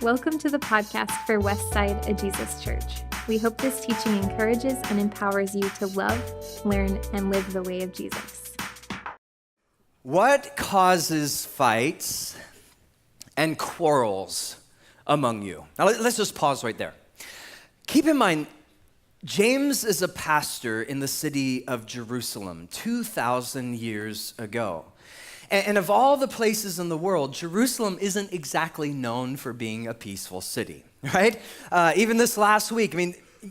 Welcome to the podcast for Westside, a Jesus Church. We hope this teaching encourages and empowers you to love, learn, and live the way of Jesus. What causes fights and quarrels among you? Now let's just pause right there. Keep in mind, James is a pastor in the city of Jerusalem 2,000 years ago. And of all the places in the world, Jerusalem isn't exactly known for being a peaceful city, right? Even this last week,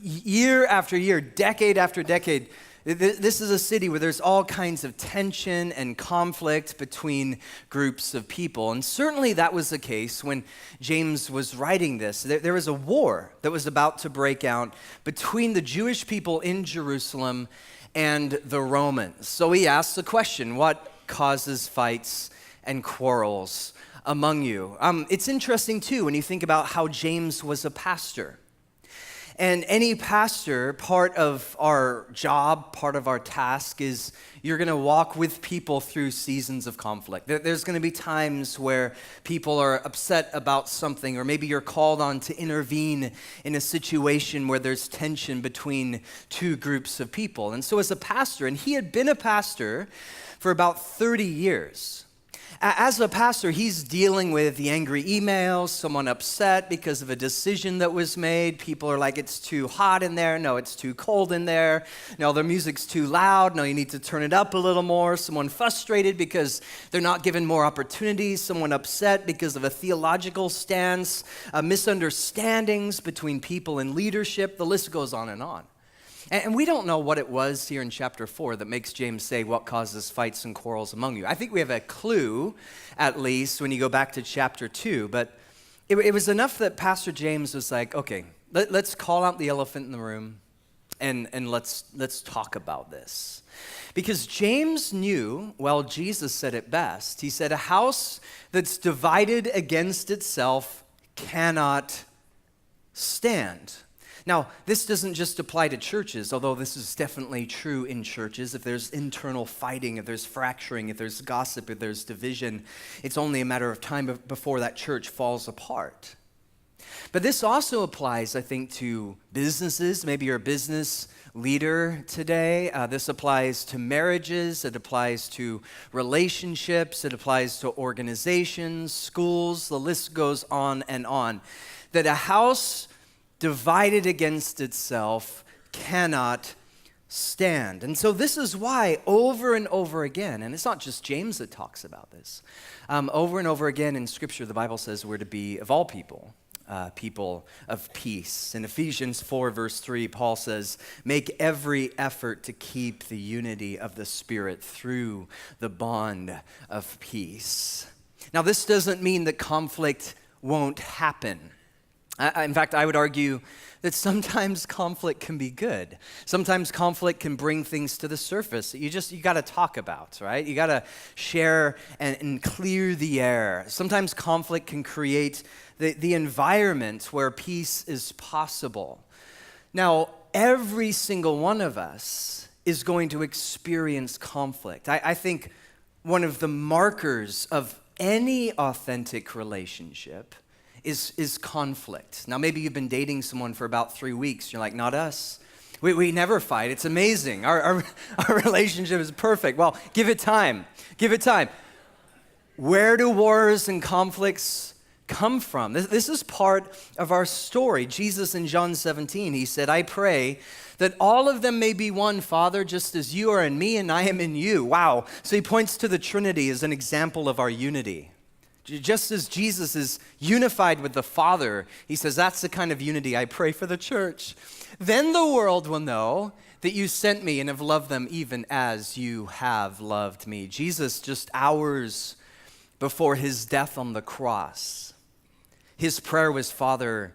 year after year, decade after decade, this is a city where there's all kinds of tension and conflict between groups of people. And certainly that was the case when James was writing this. There was a war that was about to break out between the Jewish people in Jerusalem and the Romans. So he asks the question, what causes fights and quarrels among you? It's interesting too when you think about how James was a pastor. And any pastor, part of our job, part of our task is you're going to walk with people through seasons of conflict. There's going to be times where people are upset about something, or maybe you're called on to intervene in a situation where there's tension between two groups of people. And so as a pastor, and he had been a pastor for about 30 years. As a pastor, he's dealing with the angry emails, someone upset because of a decision that was made. People are like, it's too hot in there. No, it's too cold in there. No, the music's too loud. No, you need to turn it up a little more. Someone frustrated because they're not given more opportunities. Someone upset because of a theological stance, misunderstandings between people and leadership. The list goes on and on. And we don't know what it was here in chapter 4 that makes James say what causes fights and quarrels among you. I think we have a clue, at least, when you go back to chapter 2. But it was enough that Pastor James was like, okay, let's call out the elephant in the room and let's talk about this. Because James knew, well, Jesus said it best. He said, a house that's divided against itself cannot stand. Now, this doesn't just apply to churches, although this is definitely true in churches. If there's internal fighting, if there's fracturing, if there's gossip, if there's division, it's only a matter of time before that church falls apart. But this also applies, I think, to businesses. Maybe you're a business leader today. This applies to marriages. It applies to relationships. It applies to organizations, schools. The list goes on and on. That a house divided against itself cannot stand. And so this is why over and over again, and it's not just James that talks about this, over and over again in Scripture, the Bible says we're to be, of all people, people of peace. In Ephesians 4, verse 3, Paul says, make every effort to keep the unity of the Spirit through the bond of peace. Now, this doesn't mean that conflict won't happen. In fact, I would argue that sometimes conflict can be good. Sometimes conflict can bring things to the surface that you got to talk about, right? You got to share and clear the air. Sometimes conflict can create the environment where peace is possible. Now, every single one of us is going to experience conflict. I think one of the markers of any authentic relationship is conflict. Now, maybe you've been dating someone for about 3 weeks. You're like, not us. We never fight. It's amazing. Our relationship is perfect. Well, give it time. Give it time. Where do wars and conflicts come from? This is part of our story. Jesus in John 17, he said, I pray that all of them may be one, Father, just as you are in me and I am in you. Wow. So he points to the Trinity as an example of our unity. Just as Jesus is unified with the Father, he says, that's the kind of unity I pray for the church. Then the world will know that you sent me and have loved them even as you have loved me. Jesus, just hours before his death on the cross, his prayer was, Father,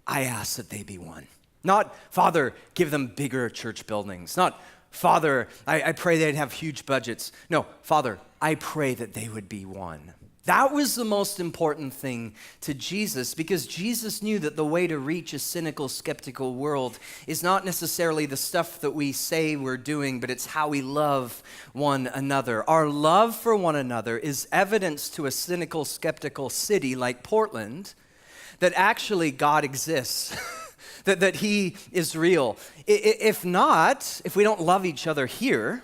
I ask that they be one. Not, Father, give them bigger church buildings. Not, Father, I pray they'd have huge budgets. No, Father, I pray that they would be one. That was the most important thing to Jesus, because Jesus knew that the way to reach a cynical, skeptical world is not necessarily the stuff that we say we're doing, but it's how we love one another. Our love for one another is evidence to a cynical, skeptical city like Portland that actually God exists, that he is real. If not, if we don't love each other here,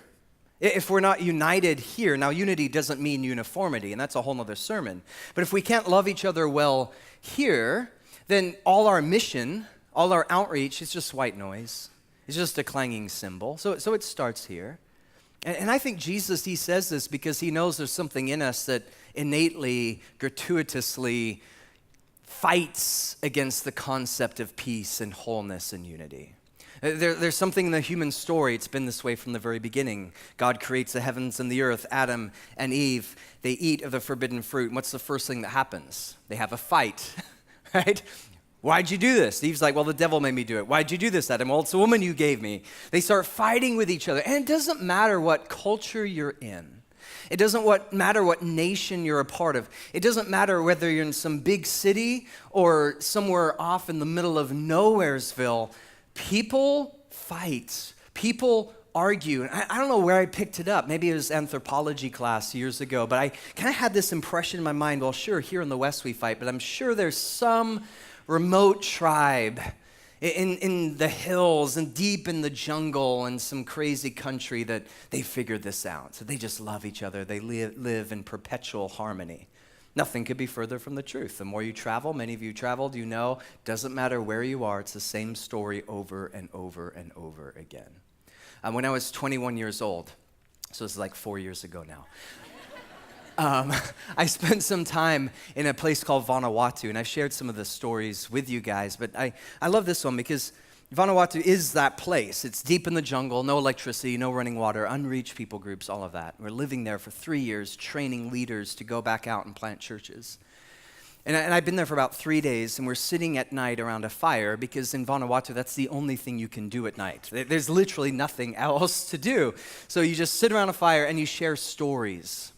if we're not united here, now unity doesn't mean uniformity, and that's a whole other sermon. But if we can't love each other well here, then all our mission, all our outreach is just white noise. It's just a clanging cymbal. So it starts here. And I think Jesus, he says this because he knows there's something in us that innately, gratuitously fights against the concept of peace and wholeness and unity. There's something in the human story, it's been this way from the very beginning. God creates the heavens and the earth, Adam and Eve, they eat of the forbidden fruit. And what's the first thing that happens? They have a fight, right? Why'd you do this? Eve's like, well, the devil made me do it. Why'd you do this, Adam? Well, it's the woman you gave me. They start fighting with each other. And it doesn't matter what culture you're in. It doesn't matter what nation you're a part of. It doesn't matter whether you're in some big city or somewhere off in the middle of Nowheresville. People fight. People argue. And I don't know where I picked it up. Maybe it was anthropology class years ago. But I kind of had this impression in my mind, well, sure, here in the West we fight, but I'm sure there's some remote tribe in the hills and deep in the jungle in some crazy country that they figured this out. So they just love each other. They live in perpetual harmony. Nothing could be further from the truth. The more you travel, many of you traveled, you know, doesn't matter where you are, it's the same story over and over and over again. When I was 21 years old, so this is like 4 years ago now, I spent some time in a place called Vanuatu, and I've shared some of the stories with you guys, but I love this one because Vanuatu is that place. It's deep in the jungle, no electricity, no running water, unreached people groups, all of that. We're living there for 3 years, training leaders to go back out and plant churches. And I've been there for about 3 days, and we're sitting at night around a fire because in Vanuatu, that's the only thing you can do at night. There's literally nothing else to do. So you just sit around a fire and you share stories.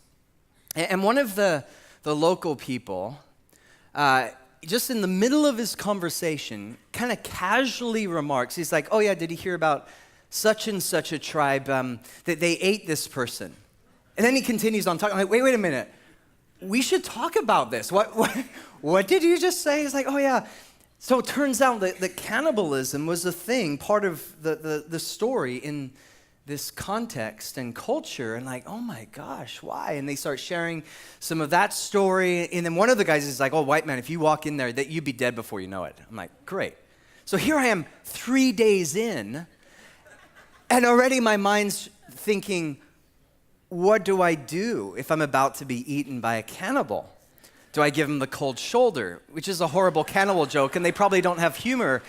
And one of the local people, just in the middle of his conversation, kind of casually remarks, he's like, oh yeah, did you hear about such and such a tribe, that they ate this person? And then he continues on talking, I'm like, wait a minute. We should talk about this. What did you just say? He's like, oh yeah. So it turns out that cannibalism was a thing, part of the story in this context and culture, and like, oh my gosh, why? And they start sharing some of that story, and then one of the guys is like, oh, white man, if you walk in there, that you'd be dead before you know it. I'm like, great. So here I am 3 days in, and already my mind's thinking, what do I do if I'm about to be eaten by a cannibal? Do I give him the cold shoulder, which is a horrible cannibal joke, and they probably don't have humor.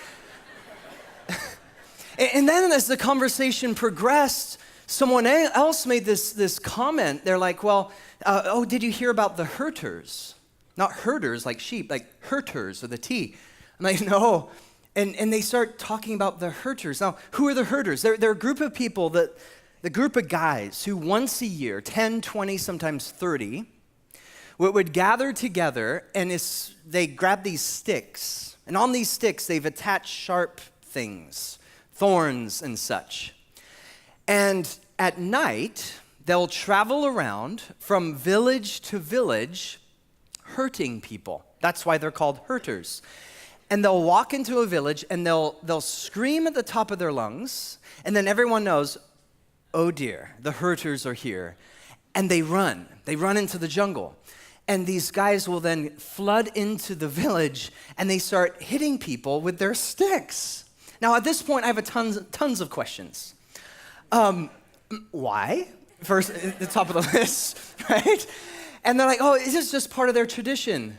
And then as the conversation progressed, someone else made this comment. They're like, well, oh, did you hear about the herders? Not herders like sheep, like herders with a T. I'm like, no. And they start talking about the herders. Now, who are the herders? They're a group of people, the group of guys who once a year, 10, 20, sometimes 30, would gather together, and they grab these sticks. And on these sticks, they've attached sharp things, thorns and such. And at night, they'll travel around from village to village hurting people. That's why they're called hurters. And they'll walk into a village and they'll scream at the top of their lungs, and then everyone knows, oh dear, the hurters are here. And they run into the jungle. And these guys will then flood into the village and they start hitting people with their sticks. Now, at this point, I have tons of questions. Why? First, at the top of the list, right? And they're like, oh, is this just part of their tradition?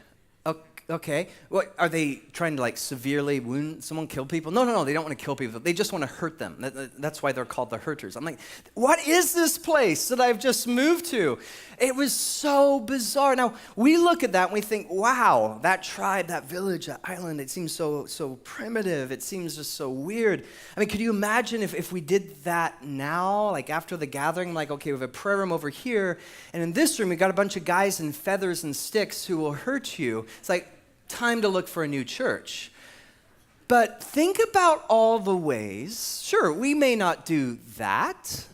Okay. What, are they trying to like severely wound someone, kill people? No, they don't want to kill people. They just want to hurt them. That's why they're called the hurters. I'm like, what is this place that I've just moved to? It was so bizarre. Now, we look at that and we think, wow, that tribe, that village, that island, it seems so primitive. It seems just so weird. I mean, could you imagine if we did that now, like after the gathering, like, okay, we have a prayer room over here, and in this room, we got a bunch of guys in feathers and sticks who will hurt you. It's like, time to look for a new church. But think about all the ways, sure, we may not do that,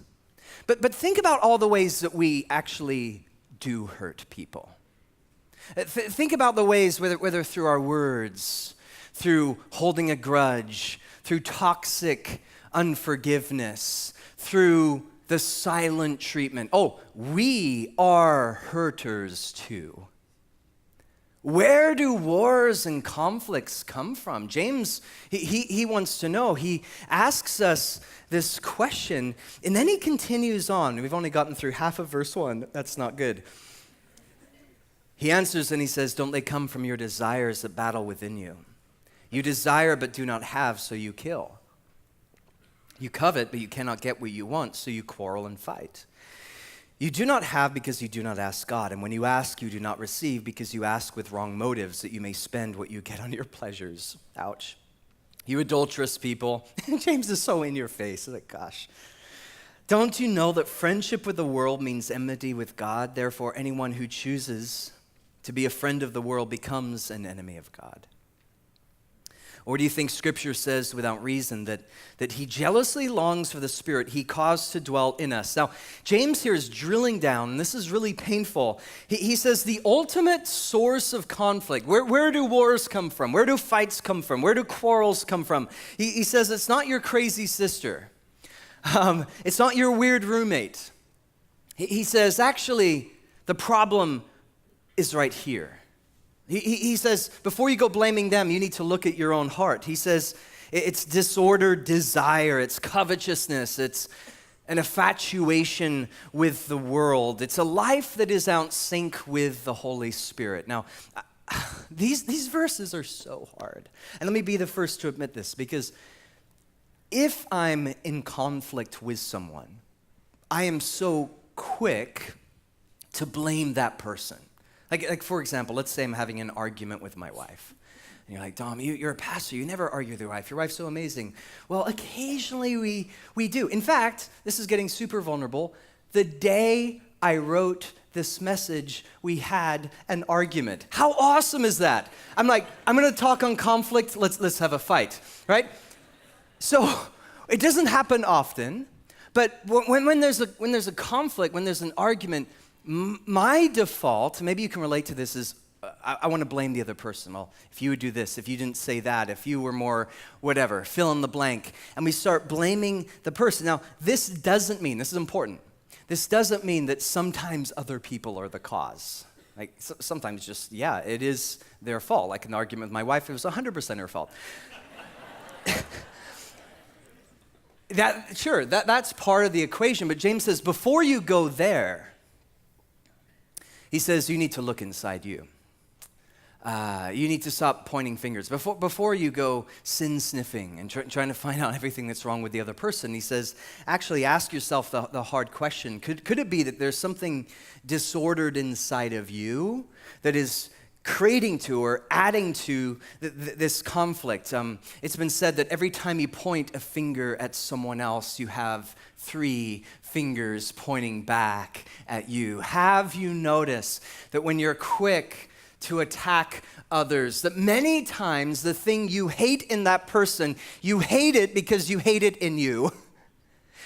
but think about all the ways that we actually do hurt people. Think about the ways, whether through our words, through holding a grudge, through toxic unforgiveness, through the silent treatment. Oh, we are hurters too. Where do wars and conflicts come from? James, he wants to know. He asks us this question, and then he continues on. We've only gotten through half of verse 1. That's not good. He answers and he says, don't they come from your desires that battle within you? You desire but do not have, so you kill. You covet, but you cannot get what you want, so you quarrel and fight. You do not have because you do not ask God, and when you ask, you do not receive because you ask with wrong motives that you may spend what you get on your pleasures. Ouch. You adulterous people. James is so in your face. Like, gosh. Don't you know that friendship with the world means enmity with God? Therefore, anyone who chooses to be a friend of the world becomes an enemy of God. Or do you think Scripture says without reason that he jealously longs for the Spirit he caused to dwell in us? Now, James here is drilling down, and this is really painful. He says the ultimate source of conflict, where do wars come from? Where do fights come from? Where do quarrels come from? He says it's not your crazy sister. It's not your weird roommate. He says, actually, the problem is right here. He says, before you go blaming them, you need to look at your own heart. He says, it's disordered desire, it's covetousness, it's an infatuation with the world. It's a life that is out sync with the Holy Spirit. Now, these verses are so hard. And let me be the first to admit this, because if I'm in conflict with someone, I am so quick to blame that person. Like for example, let's say I'm having an argument with my wife. And you're like, Dom, you're a pastor. You never argue with your wife. Your wife's so amazing. Well, occasionally we do. In fact, this is getting super vulnerable. The day I wrote this message, we had an argument. How awesome is that? I'm like, I'm going to talk on conflict. Let's have a fight, right? So it doesn't happen often, but when there's a conflict, when there's an argument, my default, maybe you can relate to this, is I want to blame the other person. Well, if you would do this, if you didn't say that, if you were more whatever, fill in the blank. And we start blaming the person. Now, this doesn't mean, this is important, this doesn't mean that sometimes other people are the cause. Like sometimes just, yeah, it is their fault. Like an argument with my wife, it was 100% her fault. That's part of the equation. But James says, before you go there, he says, you need to look inside you. You need to stop pointing fingers. Before you go sin sniffing and trying to find out everything that's wrong with the other person, he says, actually ask yourself the hard question. Could it be that there's something disordered inside of you that is creating to or adding to this conflict? It's been said that every time you point a finger at someone else, you have 3 fingers pointing back at you. Have you noticed that when you're quick to attack others, that many times the thing you hate in that person, you hate it because you hate it in you?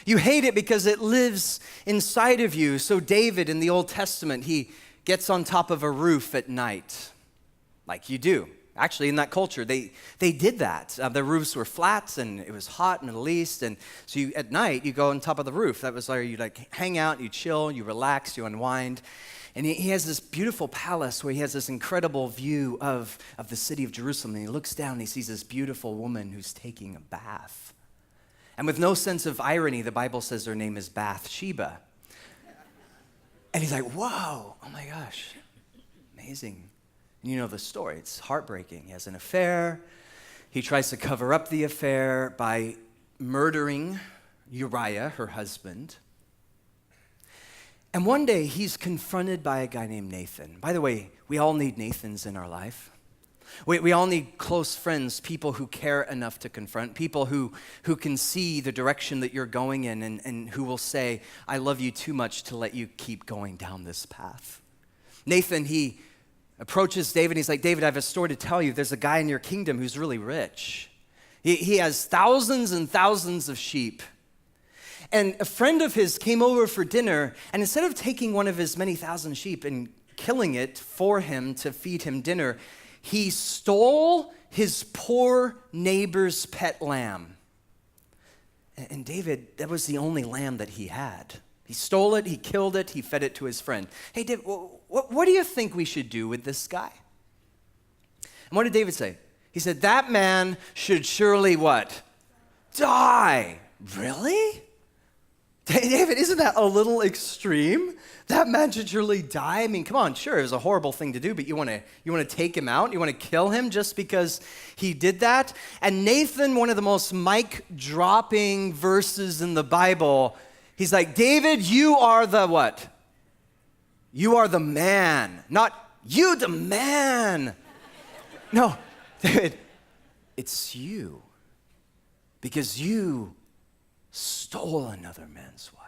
You hate it because it lives inside of you. So David in the Old Testament, he gets on top of a roof at night, like you do. Actually, in that culture, they did that. The roofs were flat, and it was hot in the Middle East, and so at night, you go on top of the roof. That was where you hang out, you chill, you relax, you unwind. And he has this beautiful palace where he has this incredible view of the city of Jerusalem, and he looks down and he sees this beautiful woman who's taking a bath. And with no sense of irony, the Bible says her name is Bathsheba. And he's like, whoa, oh my gosh, amazing. And you know the story. It's heartbreaking. He has an affair. He tries to cover up the affair by murdering Uriah, her husband. And one day, he's confronted by a guy named Nathan. By the way, we all need Nathans in our life. We all need close friends, people who care enough to confront, people who can see the direction that you're going in and who will say, I love you too much to let you keep going down this path. Nathan, he approaches David, and he's like, David, I have a story to tell you. There's a guy in your kingdom who's really rich. He has thousands and thousands of sheep. And a friend of his came over for dinner, and instead of taking one of his many thousand sheep and killing it for him to feed him dinner. He stole his poor neighbor's pet lamb. And David, that was the only lamb that he had. He stole it, he killed it, he fed it to his friend. Hey, David, what do you think we should do with this guy? And what did David say? He said, that man should surely what? Die. Really? David, isn't that a little extreme? That man should surely die? I mean, come on, sure, it was a horrible thing to do, but you want to take him out? You want to kill him just because he did that? And Nathan, one of the most mic-dropping verses in the Bible, he's like, David, you are the what? You are the man, not you the man. No, David, it's you. Because you stole another man's wife.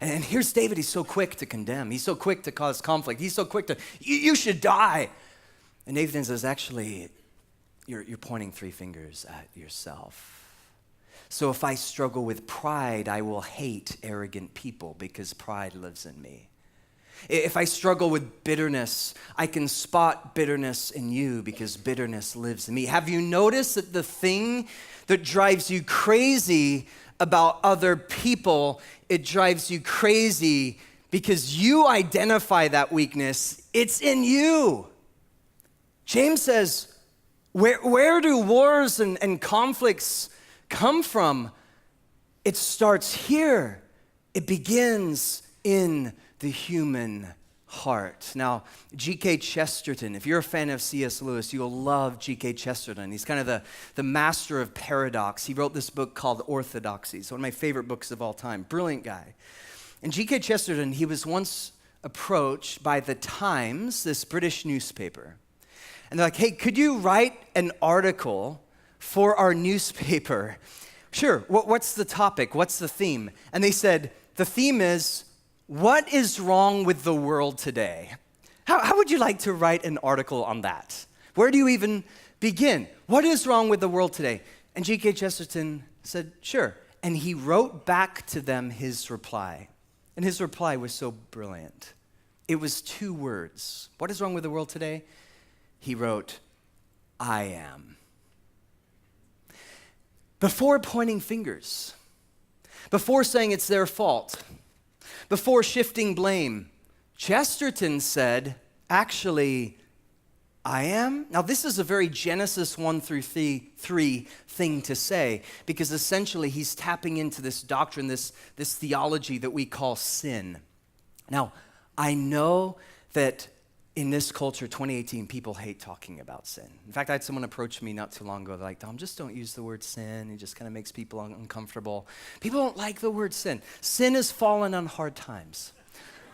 And here's David, he's so quick to condemn. He's so quick to cause conflict. He's so quick to, you should die. And Nathan says, actually, you're pointing three fingers at yourself. So if I struggle with pride, I will hate arrogant people because pride lives in me. If I struggle with bitterness, I can spot bitterness in you because bitterness lives in me. Have you noticed that the thing that drives you crazy about other people, it drives you crazy because you identify that weakness. It's in you. James says, where do wars and conflicts come from? It starts here. It begins in the human heart. Now, G.K. Chesterton, if you're a fan of C.S. Lewis, you'll love G.K. Chesterton. He's kind of the master of paradox. He wrote this book called Orthodoxy. It's one of my favorite books of all time. Brilliant guy. And G.K. Chesterton, he was once approached by the Times, this British newspaper. And they're like, hey, could you write an article for our newspaper? Sure, what's the topic? What's the theme? And they said, the theme is, what is wrong with the world today? How would you like to write an article on that? Where do you even begin? What is wrong with the world today? And G.K. Chesterton said, sure. And he wrote back to them his reply. And his reply was so brilliant. It was 2 words. What is wrong with the world today? He wrote, I am. Before pointing fingers, before saying it's their fault, before shifting blame, Chesterton said, actually, I am. Now, this is a very Genesis 1-3 thing to say, because essentially he's tapping into this doctrine, this theology that we call sin. Now, I know that in this culture, 2018, people hate talking about sin. In fact, I had someone approach me not too long ago. They're like, Dom, just don't use the word sin. It just kind of makes people uncomfortable. People don't like the word sin. Sin has fallen on hard times.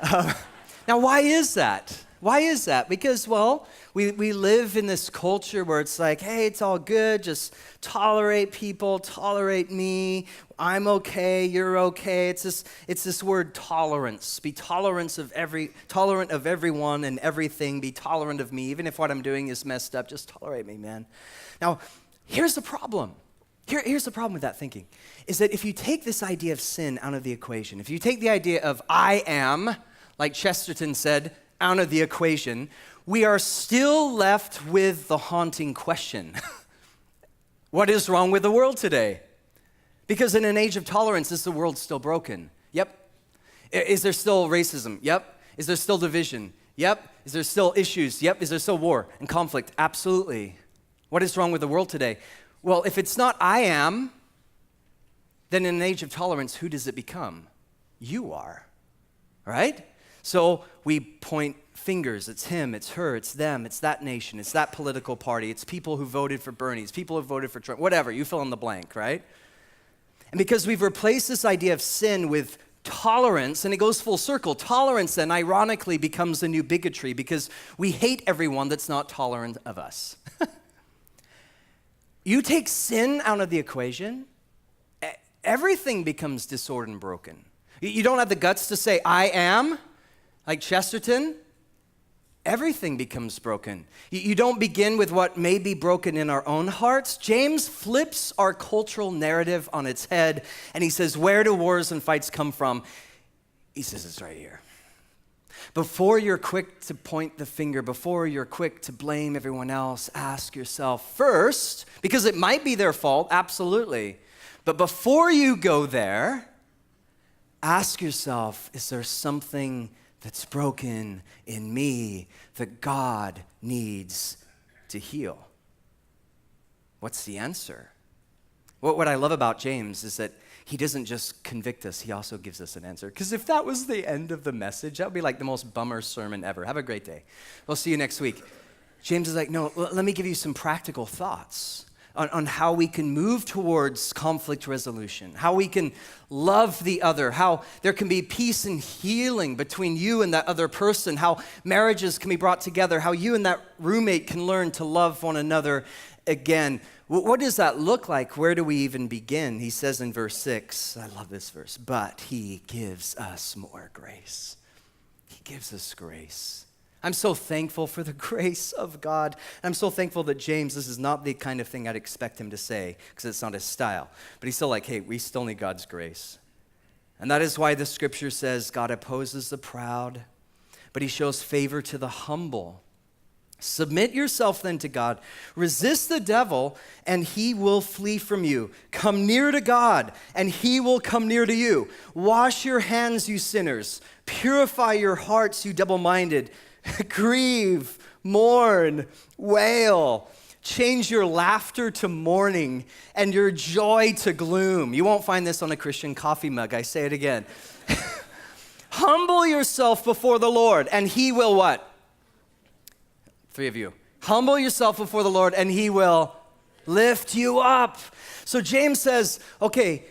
Now, why is that? Why is that? Because, well, we live in this culture where it's like, hey, it's all good. Just tolerate people, tolerate me. I'm okay, you're okay. It's this word tolerance. Be tolerant of everyone and everything. Be tolerant of me, even if what I'm doing is messed up. Just tolerate me, man. Now, here's the problem. Here's the problem with that thinking, is that if you take this idea of sin out of the equation, if you take the idea of I am, like Chesterton said, out of the equation, we are still left with the haunting question. What is wrong with the world today? Because in an age of tolerance, is the world still broken? Yep. Is there still racism? Yep. Is there still division? Yep. Is there still issues? Yep. Is there still war and conflict? Absolutely. What is wrong with the world today? Well, if it's not I am, then in an age of tolerance, who does it become? You are, right? So we point fingers. It's him, it's her, it's them, it's that nation, it's that political party, it's people who voted for Bernie, it's people who voted for Trump, whatever, you fill in the blank, right? And because we've replaced this idea of sin with tolerance, and it goes full circle, tolerance then ironically becomes the new bigotry because we hate everyone that's not tolerant of us. You take sin out of the equation, everything becomes disordered and broken. You don't have the guts to say, I am, like Chesterton, everything becomes broken. You don't begin with what may be broken in our own hearts. James flips our cultural narrative on its head, and he says, where do wars and fights come from? He says, it's right here. Before you're quick to point the finger, before you're quick to blame everyone else, ask yourself first, because it might be their fault, absolutely. But before you go there, ask yourself, is there something that's broken in me that God needs to heal? What's the answer? What I love about James is that he doesn't just convict us, he also gives us an answer. Because if that was the end of the message, that would be like the most bummer sermon ever. Have a great day. We'll see you next week. James is like, no, let me give you some practical thoughts on how we can move towards conflict resolution, how we can love the other, how there can be peace and healing between you and that other person, how marriages can be brought together, how you and that roommate can learn to love one another again. What does that look like? Where do we even begin? He says in verse 6, I love this verse, but he gives us more grace. He gives us grace. I'm so thankful for the grace of God. I'm so thankful that James, this is not the kind of thing I'd expect him to say, because it's not his style. But he's still like, hey, we still need God's grace. And that is why the scripture says God opposes the proud, but he shows favor to the humble. Submit yourself then to God. Resist the devil, and he will flee from you. Come near to God, and he will come near to you. Wash your hands, you sinners. Purify your hearts, you double-minded. Grieve, mourn, wail. Change your laughter to mourning and your joy to gloom. You won't find this on a Christian coffee mug. I say it again. Humble yourself before the Lord, and he will what? 3 of you. Humble yourself before the Lord, and he will lift you up. So James says, okay,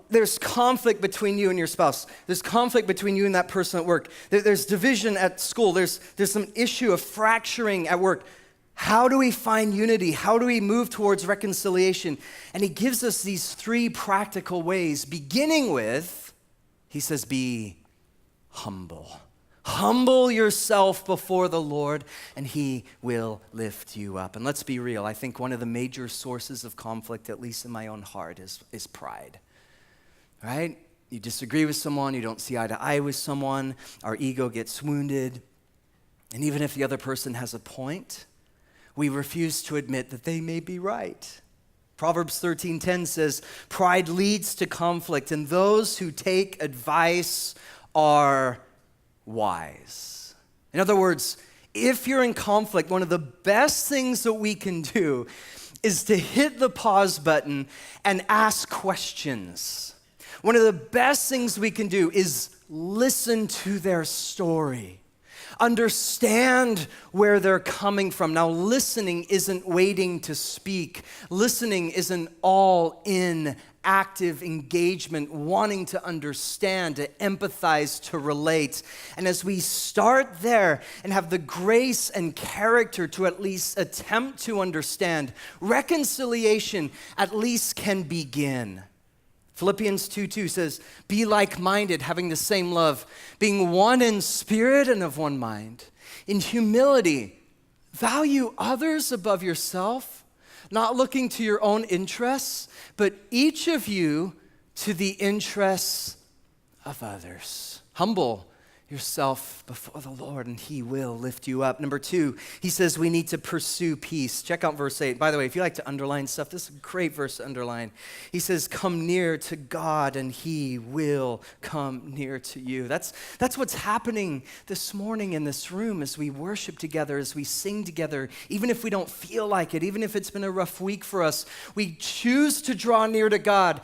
there's conflict between you and your spouse. There's conflict between you and that person at work. There's division at school. There's some issue of fracturing at work. How do we find unity? How do we move towards reconciliation? And he gives us these 3 practical ways, beginning with, he says, be humble. Humble yourself before the Lord, and he will lift you up. And let's be real. I think one of the major sources of conflict, at least in my own heart, is pride. Right? You disagree with someone, you don't see eye to eye with someone, our ego gets wounded, and even if the other person has a point, we refuse to admit that they may be right. Proverbs 13:10 says, pride leads to conflict, and those who take advice are wise. In other words, if you're in conflict, one of the best things that we can do is to hit the pause button and ask questions. One of the best things we can do is listen to their story. Understand where they're coming from. Now, listening isn't waiting to speak. Listening is an all-in active engagement, wanting to understand, to empathize, to relate. And as we start there and have the grace and character to at least attempt to understand, reconciliation at least can begin. Philippians 2:2 says, be like-minded, having the same love, being one in spirit and of one mind. In humility, value others above yourself, not looking to your own interests, but each of you to the interests of others. Humble yourself before the Lord, and he will lift you up. Number 2, he says we need to pursue peace. Check out verse 8. By the way, if you like to underline stuff, this is a great verse to underline. He says, come near to God, and he will come near to you. That's what's happening this morning in this room as we worship together, as we sing together, even if we don't feel like it, even if it's been a rough week for us, we choose to draw near to God.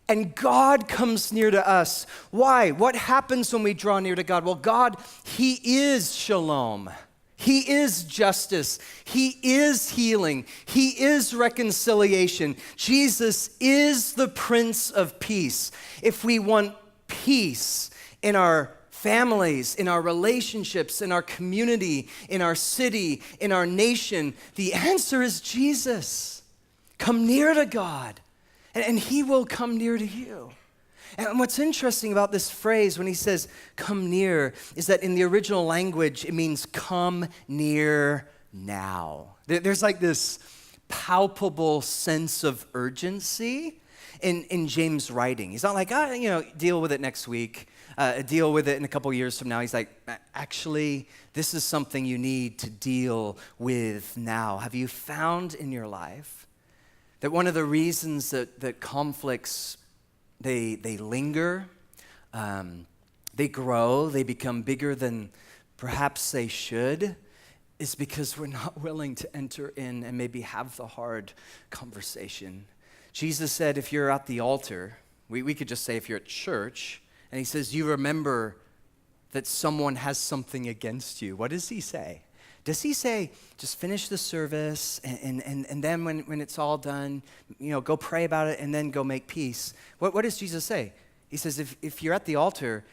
And God comes near to us. Why? What happens when we draw near to God? Well, God, he is shalom. He is justice. He is healing. He is reconciliation. Jesus is the Prince of Peace. If we want peace in our families, in our relationships, in our community, in our city, in our nation, the answer is Jesus. Come near to God. And he will come near to you. And what's interesting about this phrase when he says come near is that in the original language, it means come near now. There's like this palpable sense of urgency in James' writing. He's not like, deal with it next week. deal with it in a couple years from now. He's like, actually, this is something you need to deal with now. Have you found in your life that one of the reasons that conflicts, they linger, they grow, they become bigger than perhaps they should, is because we're not willing to enter in and maybe have the hard conversation. Jesus said, if you're at the altar, we could just say if you're at church, and he says, you remember that someone has something against you. What does he say? Does he say, just finish the service, and then when it's all done, go pray about it, and then go make peace? What does Jesus say? He says, if you're at the altar,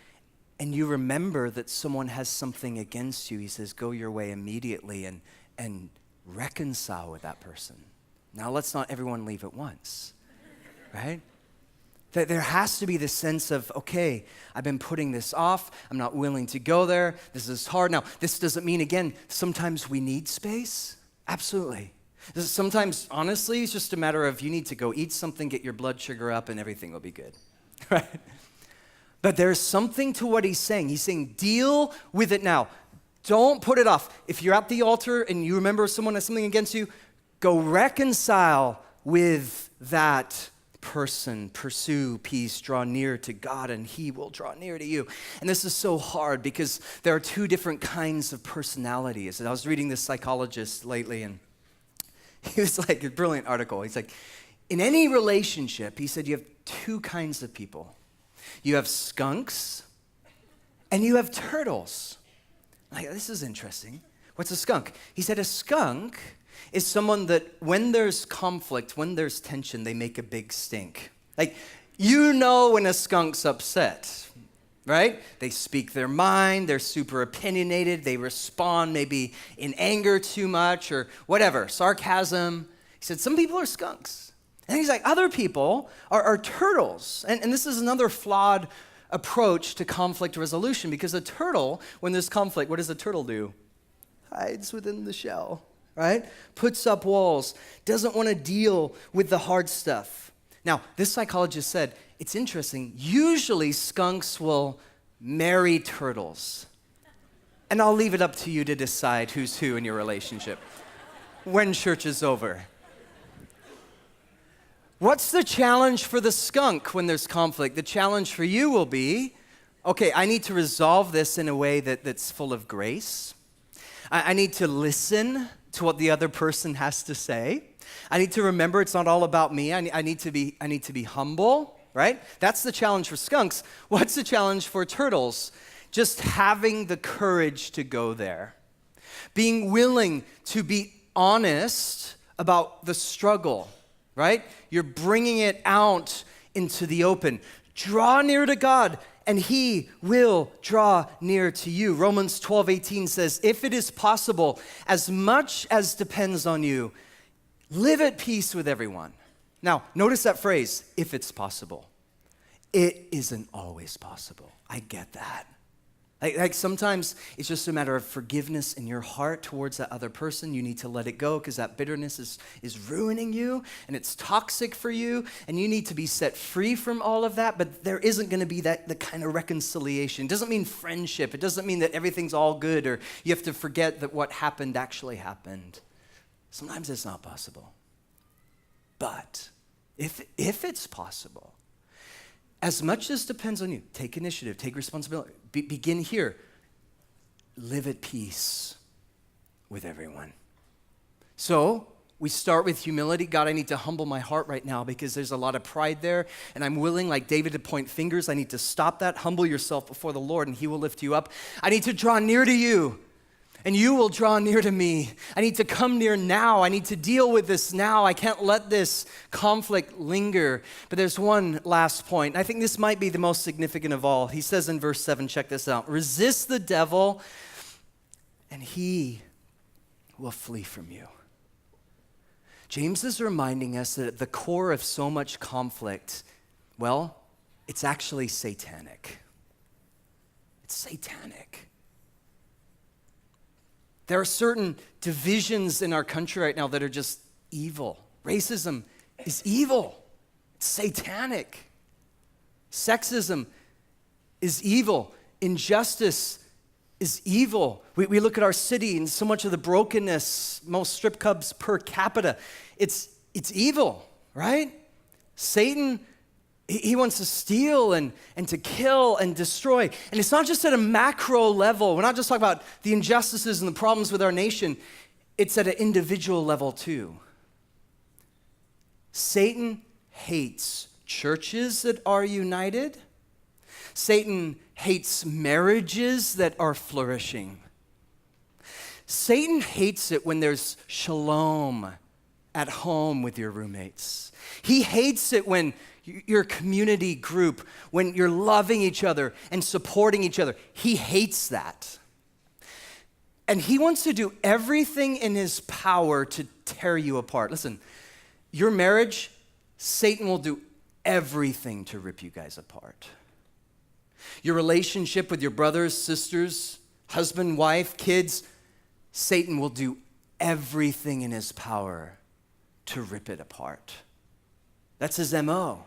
and you remember that someone has something against you, he says, go your way immediately and reconcile with that person. Now, let's not everyone leave at once, right? That there has to be this sense of, okay, I've been putting this off. I'm not willing to go there. This is hard. Now, this doesn't mean, again, sometimes we need space. Absolutely. Sometimes, honestly, it's just a matter of you need to go eat something, get your blood sugar up, and everything will be good, right? But there's something to what he's saying. He's saying, deal with it now. Don't put it off. If you're at the altar and you remember someone has something against you, go reconcile with that person. Pursue peace. Draw near to God, and he will draw near to you. And this is so hard because there are two different kinds of personalities. And I was reading this psychologist lately, and he was like, a brilliant article. He's like, in any relationship, he said, you have two kinds of people. You have skunks, and you have turtles. Like, this is interesting. What's a skunk? He said a skunk is someone that when there's conflict, when there's tension, they make a big stink. Like, when a skunk's upset, right? They speak their mind, they're super opinionated, they respond maybe in anger too much or whatever, sarcasm. He said some people are skunks. And he's like, other people are turtles. And this is another flawed approach to conflict resolution, because a turtle, when there's conflict, what does a turtle do? Hides within the shell, right? Puts up walls, doesn't want to deal with the hard stuff. Now, this psychologist said, it's interesting, usually skunks will marry turtles. And I'll leave it up to you to decide who's who in your relationship when church is over. What's the challenge for the skunk when there's conflict? The challenge for you will be, okay, I need to resolve this in a way that's full of grace. I need to listen to what the other person has to say. I need to remember it's not all about me. I need to be humble, right? That's the challenge for skunks. What's the challenge for turtles? Just having the courage to go there. Being willing to be honest about the struggle. Right? You're bringing it out into the open. Draw near to God, and he will draw near to you. Romans 12:18 says, if it is possible, as much as depends on you, live at peace with everyone. Now, notice that phrase, if it's possible. It isn't always possible. I get that. Like sometimes it's just a matter of forgiveness in your heart towards that other person. You need to let it go because that bitterness is ruining you and it's toxic for you, and you need to be set free from all of that. But there isn't going to be the kind of reconciliation. It doesn't mean friendship. It doesn't mean that everything's all good or you have to forget that what happened actually happened. Sometimes it's not possible. But if it's possible, as much as depends on you, take initiative, take responsibility. Begin here. Live at peace with everyone. So we start with humility. God, I need to humble my heart right now because there's a lot of pride there, and I'm willing, like David, to point fingers. I need to stop that. Humble yourself before the Lord, and he will lift you up. I need to draw near to you, and you will draw near to me. I need to come near now. I need to deal with this now. I can't let this conflict linger. But there's one last point. I think this might be the most significant of all. He says in verse 7, check this out. Resist the devil, and he will flee from you. James is reminding us that at the core of so much conflict, well, it's actually satanic. It's satanic. There are certain divisions in our country right now that are just evil. Racism is evil. It's satanic. Sexism is evil. Injustice is evil. We look at our city and so much of the brokenness, most strip clubs per capita. It's evil, right? Satan, he wants to steal and to kill and destroy. And it's not just at a macro level. We're not just talking about the injustices and the problems with our nation. It's at an individual level too. Satan hates churches that are united. Satan hates marriages that are flourishing. Satan hates it when there's shalom at home with your roommates. He hates it when your community group, when you're loving each other and supporting each other. He hates that. And he wants to do everything in his power to tear you apart. Listen, your marriage, Satan will do everything to rip you guys apart. Your relationship with your brothers, sisters, husband, wife, kids, Satan will do everything in his power to rip it apart. That's his MO.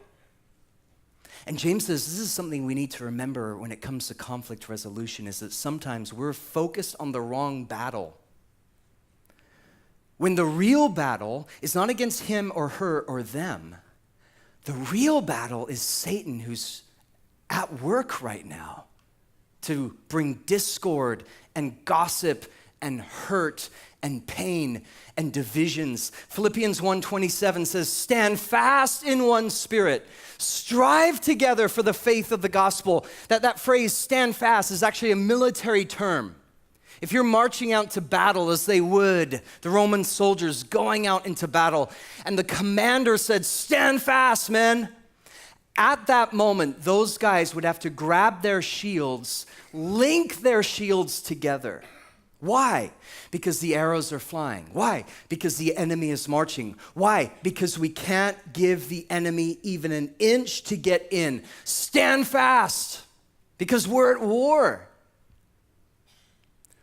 And James says this is something we need to remember when it comes to conflict resolution, is that sometimes we're focused on the wrong battle. When the real battle is not against him or her or them, the real battle is Satan, who's at work right now to bring discord and gossip and hurt and pain and divisions. Philippians 1:27 says, stand fast in one spirit. Strive together for the faith of the gospel. That phrase, stand fast, is actually a military term. If you're marching out to battle as they would, the Roman soldiers going out into battle, and the commander said, stand fast, men. At that moment, those guys would have to grab their shields, link their shields together. Why? Because the arrows are flying. Why? Because the enemy is marching. Why? Because we can't give the enemy even an inch to get in. Stand fast, because we're at war.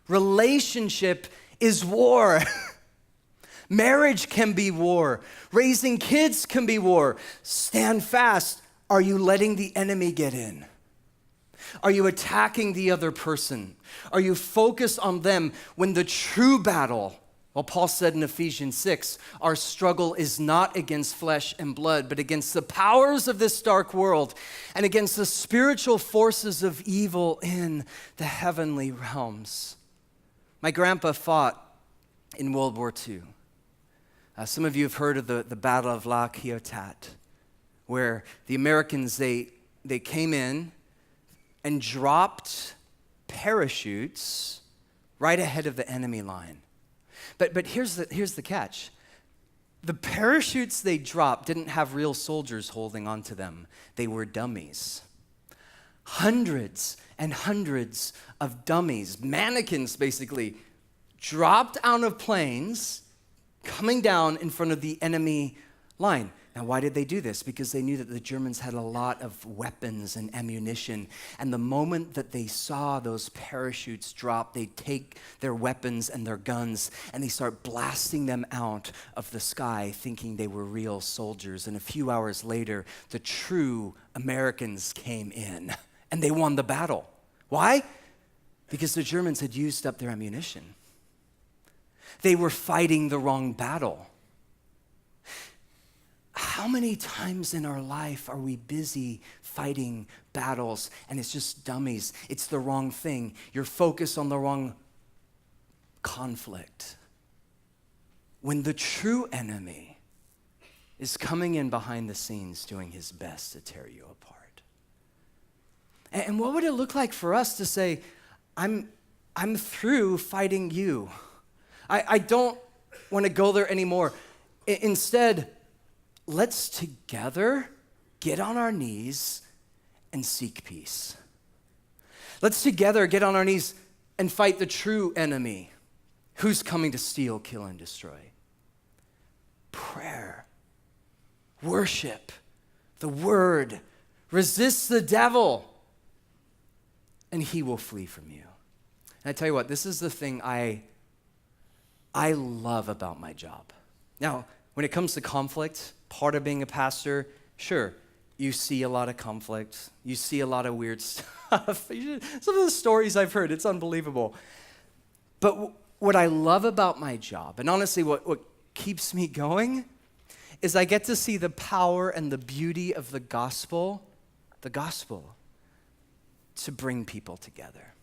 Relationship is war. Marriage can be war. Raising kids can be war. Stand fast. Are you letting the enemy get in? Are you attacking the other person? Are you focused on them when the true battle, well, Paul said in Ephesians 6, our struggle is not against flesh and blood, but against the powers of this dark world and against the spiritual forces of evil in the heavenly realms. My grandpa fought in World War II. Some of you have heard of the Battle of La Ciotat, where the Americans, they came in and dropped parachutes right ahead of the enemy line. But here's the catch. The parachutes they dropped didn't have real soldiers holding onto them. They were dummies. Hundreds and hundreds of dummies, mannequins basically, dropped out of planes, coming down in front of the enemy line. Now, why did they do this? Because they knew that the Germans had a lot of weapons and ammunition. And the moment that they saw those parachutes drop, they take their weapons and their guns and they start blasting them out of the sky, thinking they were real soldiers. And a few hours later, the true Americans came in and they won the battle. Why? Because the Germans had used up their ammunition. They were fighting the wrong battle. How many times in our life are we busy fighting battles and it's just dummies? It's the wrong thing. You're focused on the wrong conflict. When the true enemy is coming in behind the scenes doing his best to tear you apart. And what would it look like for us to say, I'm through fighting you. I don't want to go there anymore. Instead, let's together get on our knees and seek peace. Let's together get on our knees and fight the true enemy who's coming to steal, kill, and destroy. Prayer, worship, the word, resist the devil, and he will flee from you. And I tell you what, this is the thing I love about my job. Now, when it comes to conflict, part of being a pastor, sure, you see a lot of conflict. You see a lot of weird stuff. Some of the stories I've heard, it's unbelievable. But what I love about my job, and honestly what keeps me going, is I get to see the power and the beauty of the gospel, to bring people together.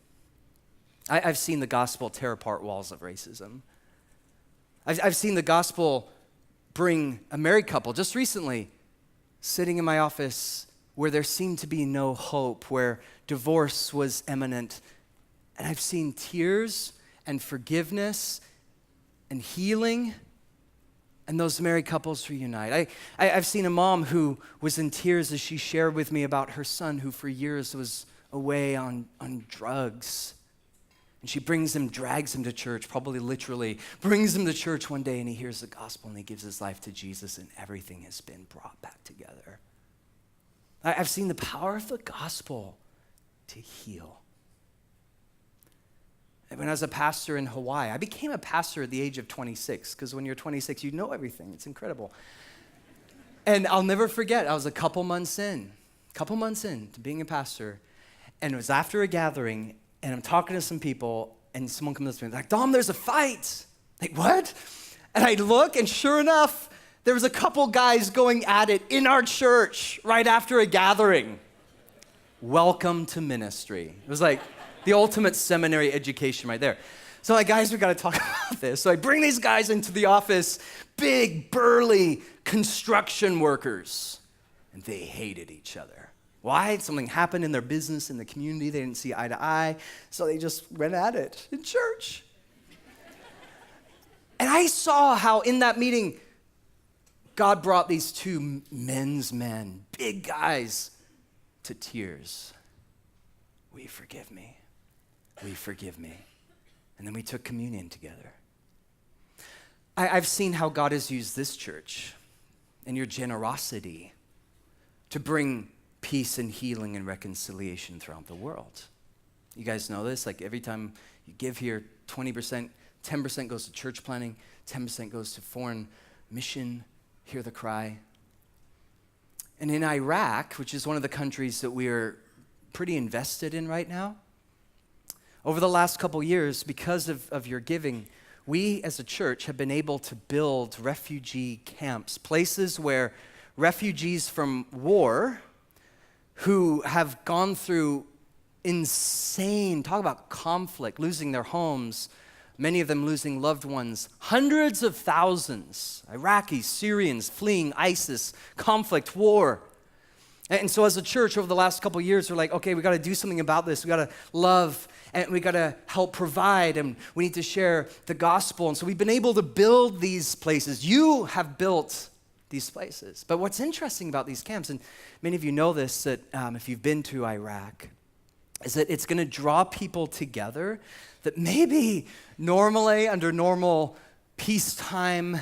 I've seen the gospel tear apart walls of racism. I've seen the gospel bring a married couple just recently sitting in my office where there seemed to be no hope, where divorce was imminent. And I've seen tears and forgiveness and healing, and those married couples reunite. I've seen a mom who was in tears as she shared with me about her son who for years was away on drugs. And she drags him to church, probably literally, brings him to church one day, and he hears the gospel and he gives his life to Jesus, and everything has been brought back together. I've seen the power of the gospel to heal. And when I was a pastor in Hawaii, I became a pastor at the age of 26, because when you're 26, you know everything. It's incredible. And I'll never forget, I was a couple months in to being a pastor, and it was after a gathering, and I'm talking to some people, and someone comes up to me, like, Dom, there's a fight. Like, what? And I look, and sure enough, there was a couple guys going at it in our church right after a gathering. Welcome to ministry. It was like the ultimate seminary education right there. So I'm like, guys, we got to talk about this. So I bring these guys into the office, big, burly construction workers, and they hated each other. Why? Something happened in their business, in the community. They didn't see eye to eye, so they just went at it in church. And I saw how in that meeting, God brought these two men's men, big guys, to tears. Will you forgive me? Will you forgive me? And then we took communion together. I've seen how God has used this church and your generosity to bring peace and healing and reconciliation throughout the world. You guys know this, like every time you give here, 20%, 10% goes to church planting, 10% goes to foreign mission, hear the cry. And in Iraq, which is one of the countries that we are pretty invested in right now, over the last couple years, because of your giving, we as a church have been able to build refugee camps, places where refugees from war who have gone through insane, talk about conflict, losing their homes, many of them losing loved ones, hundreds of thousands, Iraqis, Syrians fleeing ISIS, conflict, war. And so as a church over the last couple of years, we're like, okay, we got to do something about this. We got to love, and we got to help provide, and we need to share the gospel. And so we've been able to build these places. You have built these places. But what's interesting about these camps, and many of you know this, that if you've been to Iraq, is that it's going to draw people together that maybe normally under normal peacetime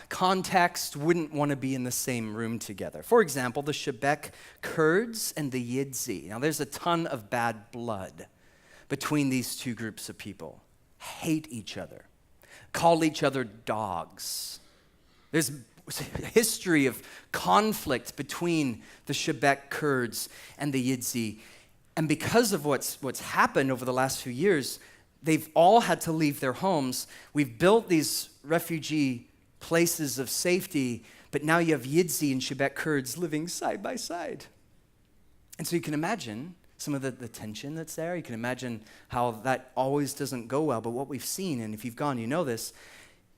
context wouldn't want to be in the same room together. For example, the Shebek Kurds and the Yazidi. Now there's a ton of bad blood between these two groups of people. Hate each other, call each other dogs. There's a history of conflict between the Shebek Kurds and the Yazidi. And because of what's happened over the last few years, they've all had to leave their homes. We've built these refugee places of safety, but now you have Yazidi and Shebek Kurds living side by side. And so you can imagine some of the tension that's there. You can imagine how that always doesn't go well. But what we've seen, and if you've gone, you know this,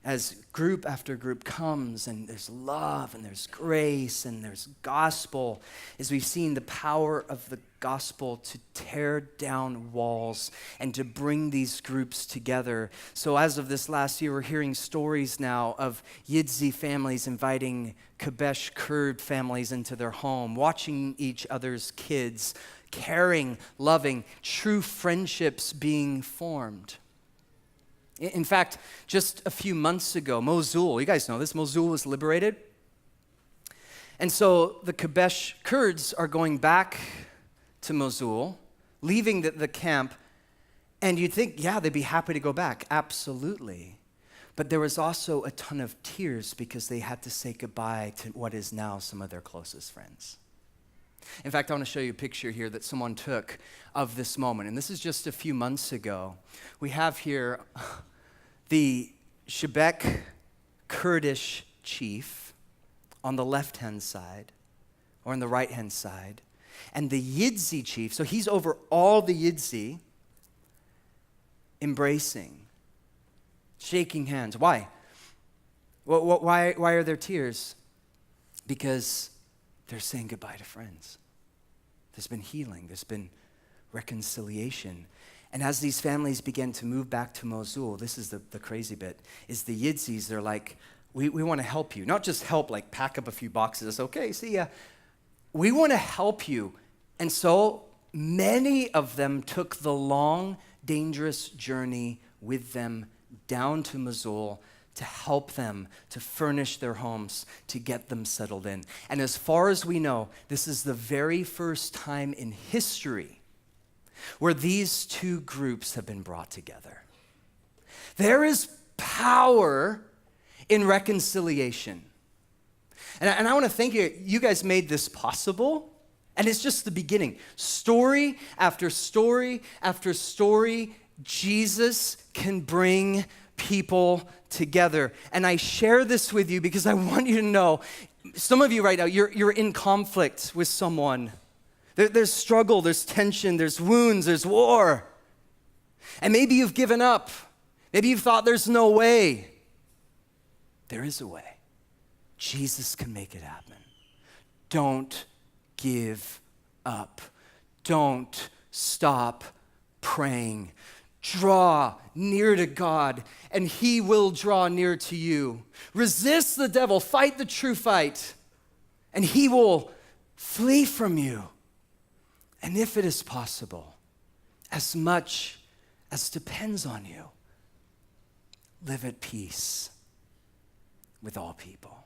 as group after group comes and there's love and there's grace and there's gospel, is we've seen the power of the gospel to tear down walls and to bring these groups together. So as of this last year, we're hearing stories now of Yazidi families inviting Kabesh Kurd families into their home, watching each other's kids, caring, loving, true friendships being formed. In fact, just a few months ago, Mosul, you guys know this, Mosul was liberated. And so the Kabesh Kurds are going back to Mosul, leaving the camp, and you'd think, yeah, they'd be happy to go back. Absolutely. But there was also a ton of tears because they had to say goodbye to what is now some of their closest friends. In fact, I want to show you a picture here that someone took of this moment. And this is just a few months ago. We have here the Shebek Kurdish chief on the left-hand side, or on the right-hand side, and the Yidzi chief, so he's over all the Yidzi, embracing, shaking hands. Why? Why are there tears? Because they're saying goodbye to friends. There's been healing. There's been reconciliation. And as these families began to move back to Mosul, this is the crazy bit, is the Yidzis, they're like, we want to help you. Not just help, like pack up a few boxes. Okay, see ya. We want to help you. And so many of them took the long, dangerous journey with them down to Mosul to help them, to furnish their homes, to get them settled in. And as far as we know, this is the very first time in history where these two groups have been brought together. There is power in reconciliation. And I want to thank you. You guys made this possible. And it's just the beginning. Story after story after story, Jesus can bring people together. And I share this with you because I want you to know, some of you right now, you're in conflict with someone. There's struggle, there's tension, there's wounds, there's war. And maybe you've given up. Maybe you've thought there's no way. There is a way. Jesus can make it happen. Don't give up. Don't stop praying. Draw near to God, and he will draw near to you. Resist the devil. Fight the true fight, and he will flee from you. And if it is possible, as much as depends on you, live at peace with all people.